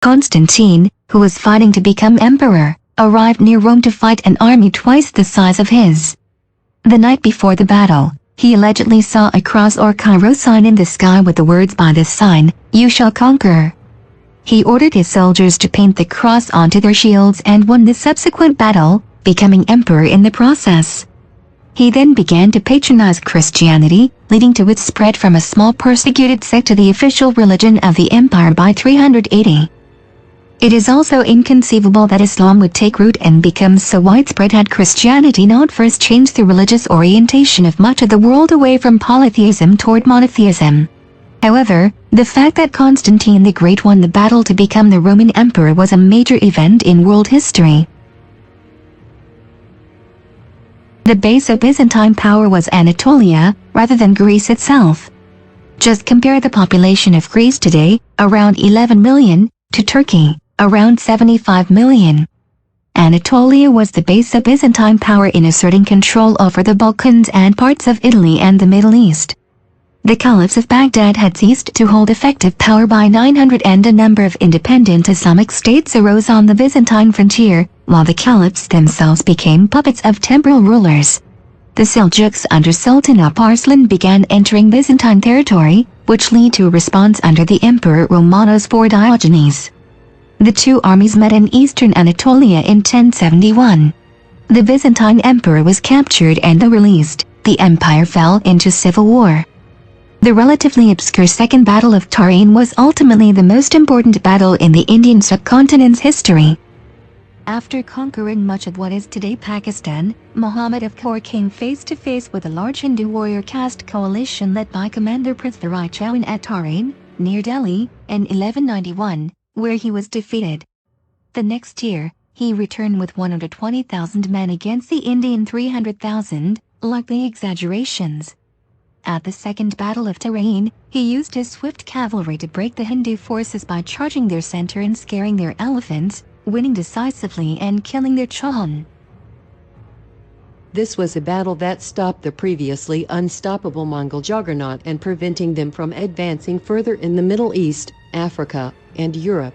Constantine, who was fighting to become emperor, arrived near Rome to fight an army twice the size of his. The night before the battle, he allegedly saw a cross or Cairo sign in the sky with the words, "By this sign, you shall conquer." He ordered his soldiers to paint the cross onto their shields and won the subsequent battle, becoming emperor in the process. He then began to patronize Christianity, leading to its spread from a small persecuted sect to the official religion of the empire by 380. It is also inconceivable that Islam would take root and become so widespread had Christianity not first changed the religious orientation of much of the world away from polytheism toward monotheism. However, the fact that Constantine the Great won the battle to become the Roman emperor was a major event in world history. The base of Byzantine power was Anatolia, rather than Greece itself. Just compare the population of Greece today, around 11 million, to Turkey, around 75 million. Anatolia was the base of Byzantine power in asserting control over the Balkans and parts of Italy and the Middle East. The caliphs of Baghdad had ceased to hold effective power by 900 and a number of independent Islamic states arose on the Byzantine frontier, while the caliphs themselves became puppets of temporal rulers. The Seljuks under Sultan Arslan began entering Byzantine territory, which led to a response under the Emperor Romanos IV Diogenes. The two armies met in eastern Anatolia in 1071. The Byzantine emperor was captured and though released, the empire fell into civil war. The relatively obscure Second Battle of Tarin was ultimately the most important battle in the Indian subcontinent's history. After conquering much of what is today Pakistan, Muhammad of Kaur came face to face with a large Hindu warrior caste coalition led by Commander Prithviraj Chauhan at Tarin, near Delhi, in 1191, where he was defeated. The next year, he returned with 120,000 men against the Indian 300,000, likely exaggerations. At the Second Battle of Tarin, he used his swift cavalry to break the Hindu forces by charging their center and scaring their elephants, winning decisively and killing their Chauhan. This was a battle that stopped the previously unstoppable Mongol juggernaut and preventing them from advancing further in the Middle East, Africa, and Europe.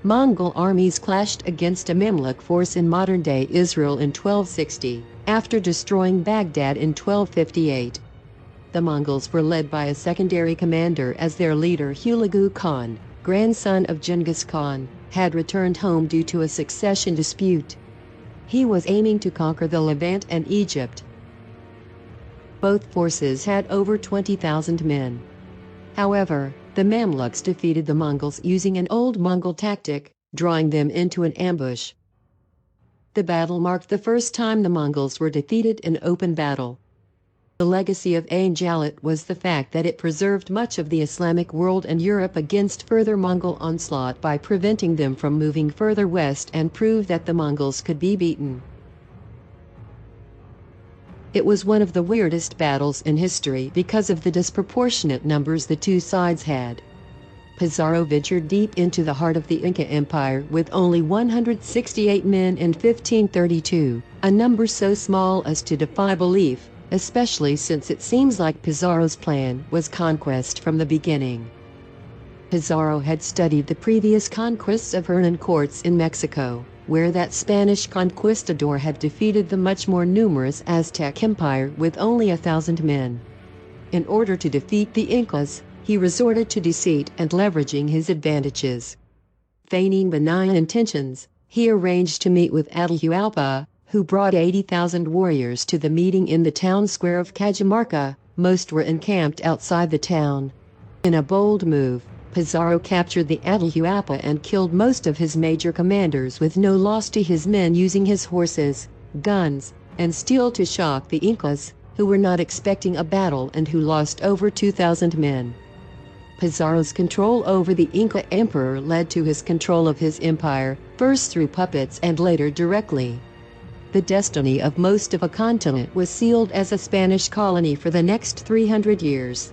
Mongol armies clashed against a Mamluk force in modern-day Israel in 1260, after destroying Baghdad in 1258. The Mongols were led by a secondary commander as their leader Hulagu Khan, grandson of Genghis Khan, had returned home due to a succession dispute. He was aiming to conquer the Levant and Egypt. Both forces had over 20,000 men. However, the Mamluks defeated the Mongols using an old Mongol tactic, drawing them into an ambush. The battle marked the first time the Mongols were defeated in open battle. The legacy of Ain Jalut was the fact that it preserved much of the Islamic world and Europe against further Mongol onslaught by preventing them from moving further west and proved that the Mongols could be beaten. It was one of the weirdest battles in history because of the disproportionate numbers the two sides had. Pizarro ventured deep into the heart of the Inca Empire with only 168 men in 1532, a number so small as to defy belief, especially since it seems like Pizarro's plan was conquest from the beginning. Pizarro had studied the previous conquests of Hernan Cortes in Mexico, where that Spanish conquistador had defeated the much more numerous Aztec Empire with only 1,000 men. In order to defeat the Incas, he resorted to deceit and leveraging his advantages. Feigning benign intentions, he arranged to meet with Atahualpa, who brought 80,000 warriors to the meeting in the town square of Cajamarca. Most were encamped outside the town. In a bold move, Pizarro captured the Atahualpa and killed most of his major commanders with no loss to his men, using his horses, guns, and steel to shock the Incas, who were not expecting a battle and who lost over 2,000 men. Pizarro's control over the Inca emperor led to his control of his empire, first through puppets and later directly. The destiny of most of a continent was sealed as a Spanish colony for the next 300 years.